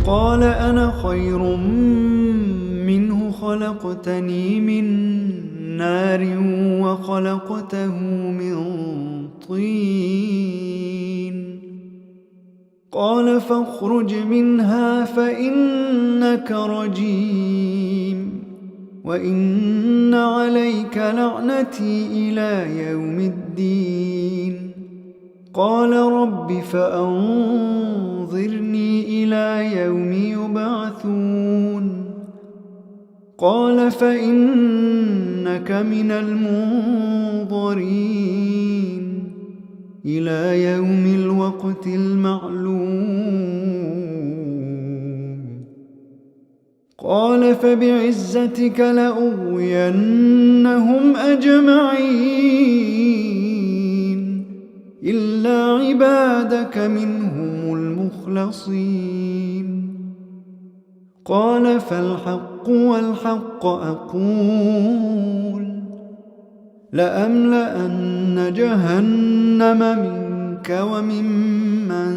قال أنا خير منه خلقتني من نار وخلقته من طين قال فاخرج منها فإنك رجيم وإن عليك لعنتي إلى يوم الدين قال رب فأنظرني إلى يوم يبعثون قال فإنك من المنظرين إلى يوم الوقت المعلوم قال فبعزتك لأغوينهم أجمعين إلا عبادك منهم المخلصين قال فالحق والحق أقول لأملأن جهنم منك وممن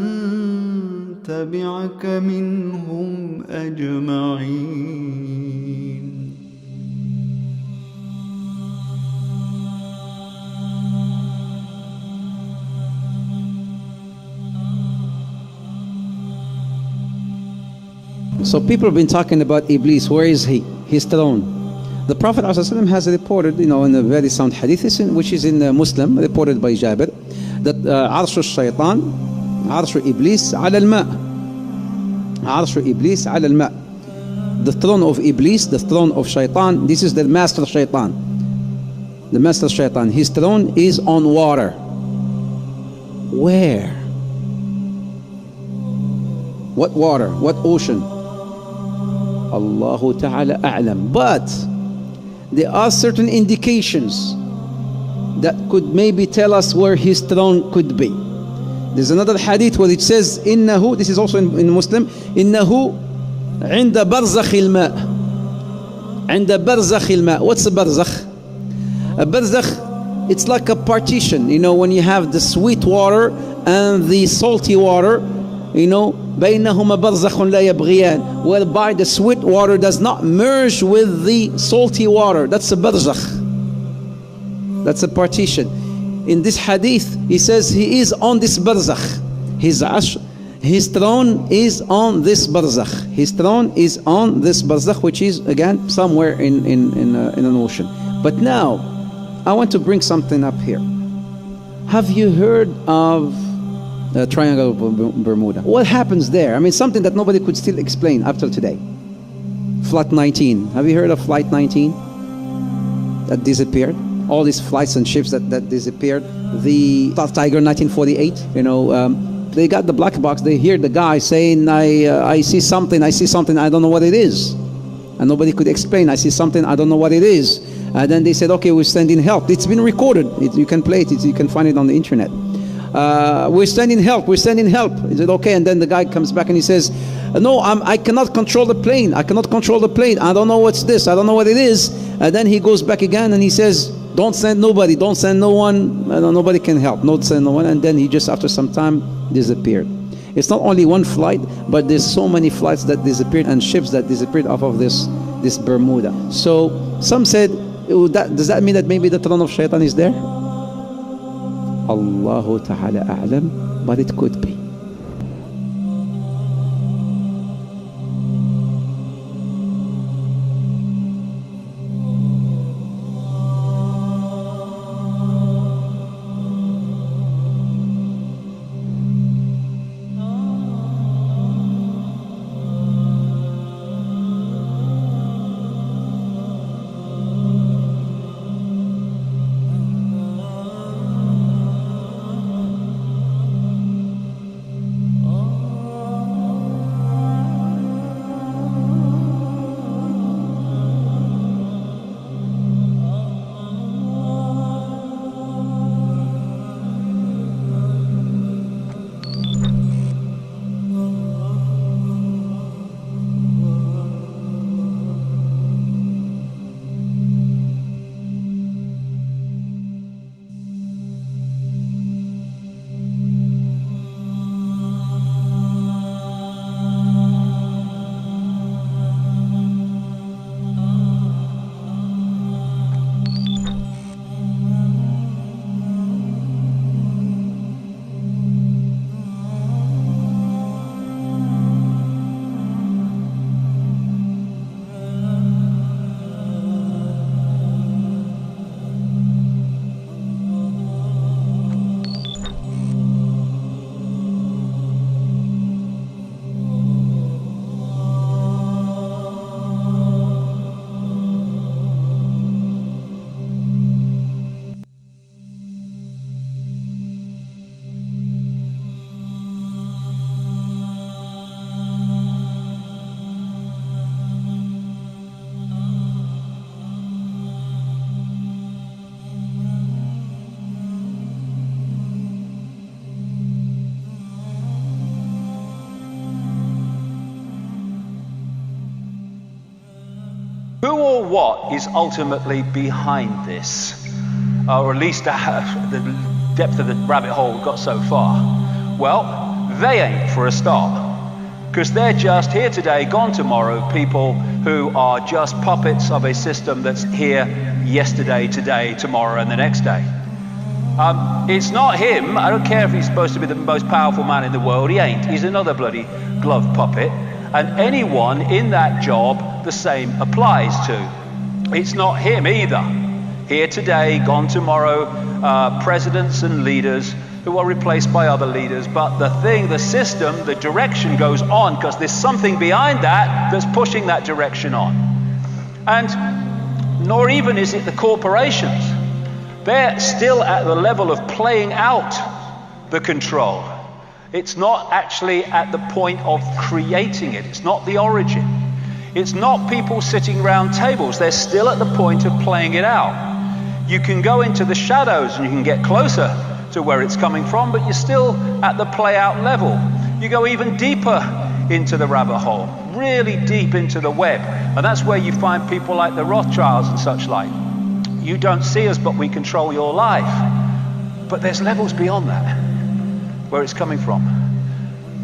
تبعك منهم أجمعين. So people have been talking about Iblis. Where is he? His throne. The Prophet ﷺ has reported, in a very sound hadith, which is in Muslim, reported by Jabir, that عرش الشيطان عرش إبليس على الماء. عرش إبليس على الماء. The throne of Iblis, the throne of Shaitan, this is the master Shaitan. The master Shaitan, his throne is on water. Where? What water? What ocean? Allahu Ta'ala A'lam. But there are certain indications that could maybe tell us where his throne could be. There's another hadith where it says, إنه, this is also in Muslim, إنه عند برزخ الماء. عند برزخ الماء. What's a barzakh? A barzakh, it's like a partition. When you have the sweet water and the salty water, بينهما برزخ لا يبغيان, whereby the sweet water does not merge with the salty water. That's a barzakh. That's a partition. In this hadith, he says he is on this barzakh. His throne is on this barzakh. His throne is on this barzakh, which is again somewhere in an ocean. But now, I want to bring something up here. Have you heard of Triangle of Bermuda? What happens there? Something that nobody could still explain up till today. Flight 19. Have you heard of Flight 19? That disappeared. All these flights and ships that disappeared. The South Tiger 1948. They got the black box. They hear the guy saying, I see something, I don't know what it is. And nobody could explain. I see something, I don't know what it is. And then they said, okay, we're sending help. It's been recorded. You can play it. You can find it on the internet. We're sending help. He said, okay. And then the guy comes back and he says, no, I cannot control the plane. I cannot control the plane. I don't know what's this. I don't know what it is. And then he goes back again and he says, don't send nobody. Don't send no one. Nobody can help. Don't send no one. And then he just, after some time, disappeared. It's not only one flight, but there's so many flights that disappeared and ships that disappeared off of this Bermuda. So some said, does that mean that maybe the throne of Shaitan is there? Allahu Ta'ala A'lam, but it could be. wonder what is ultimately behind this, or at least the depth of the rabbit hole got so far. Well, they ain't, for a start, because they're just here today, gone tomorrow, people who are just puppets of a system that's here yesterday, today, tomorrow, and the next day. It's not him. I don't care if he's supposed to be the most powerful man in the world. He ain't. He's another bloody glove puppet. And anyone in that job, the same applies to. It's not him either. Here today, gone tomorrow, presidents and leaders who are replaced by other leaders. But the system, the direction goes on, because there's something behind that that's pushing that direction on. And nor even is it the corporations. They're still at the level of playing out the control. It's not actually at the point of creating it. It's not the origin. It's not people sitting around tables. They're still at the point of playing it out. You can go into the shadows and you can get closer to where it's coming from, but you're still at the play out level. You go even deeper into the rabbit hole, really deep into the web. And that's where you find people like the Rothschilds and such like. You don't see us, but we control your life. But there's levels beyond that, where it's coming from.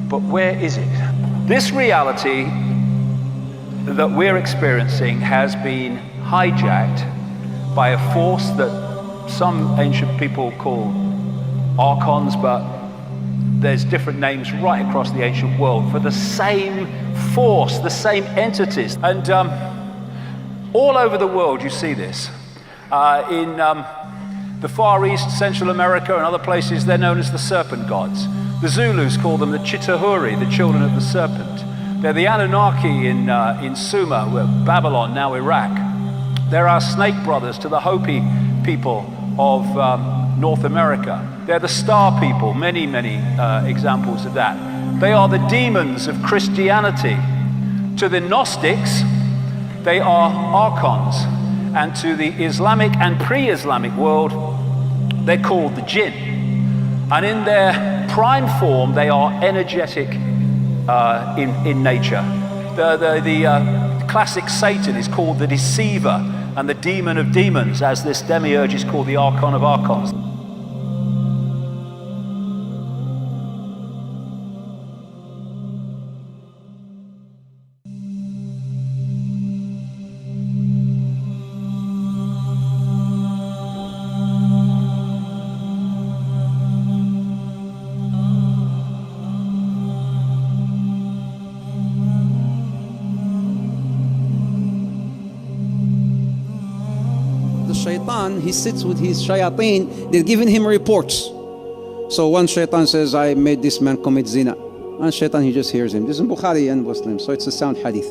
But where is it? This reality that we're experiencing has been hijacked by a force that some ancient people call archons, but there's different names right across the ancient world for the same force, the same entities. And all over the world you see this. In the Far East, Central America and other places, they're known as the serpent gods. The Zulus call them the Chitahuri, the children of the serpent. They're the Anunnaki in Sumer, Babylon, now Iraq. They're our snake brothers to the Hopi people of North America. They're the star people, many, many examples of that. They are the demons of Christianity. To the Gnostics, they are archons. And to the Islamic and pre-Islamic world, they're called the jinn. And in their prime form, they are energetic in nature. The classic Satan is called the deceiver and the demon of demons, as this demiurge is called the archon of archons. Shaitan, he sits with his shayateen, they're giving him reports. So one shaitan says, I made this man commit zina. And shaitan, he just hears him. This is in Bukhari and Muslim, so it's a sound hadith.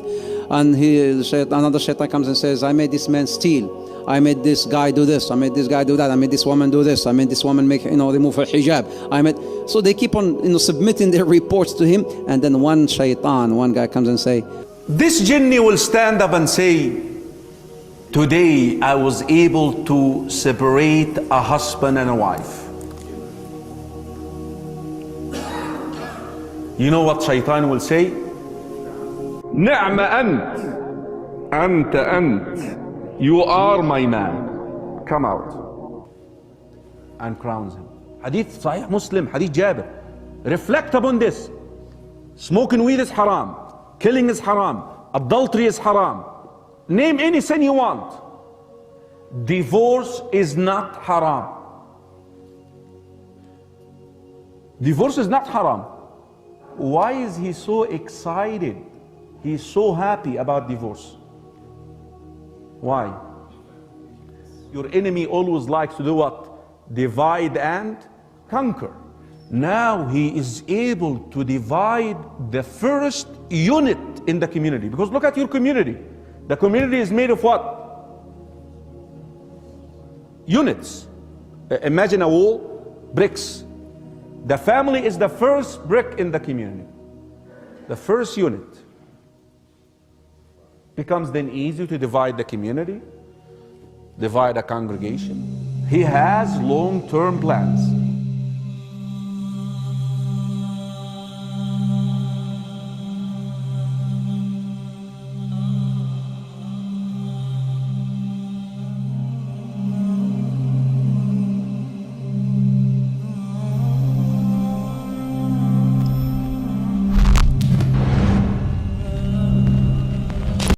And another shaitan comes and says, I made this man steal. I made this guy do this. I made this guy do that. I made this woman do this. I made this woman make, remove her hijab. So they keep on, submitting their reports to him. And then one guy comes and say, this jinni will stand up and say, today I was able to separate a husband and a wife. You know what shaitan will say? نعم أنت أنت, you are my man. Come out. And crowns him. Hadith Sahih Muslim, Hadith Jabir. Reflect upon this. Smoking weed is haram. Killing is haram. Adultery is haram. Name any sin you want. Divorce is not haram. Divorce is not haram. Why is he so excited? He's so happy about divorce. Why? Your enemy always likes to do what? Divide and conquer. Now he is able to divide the first unit in the community. Because look at your community. The community is made of what? Units. Imagine a wall, bricks. The family is the first brick in the community. The first unit. Becomes then easy to divide the community, divide a congregation. He has long-term plans.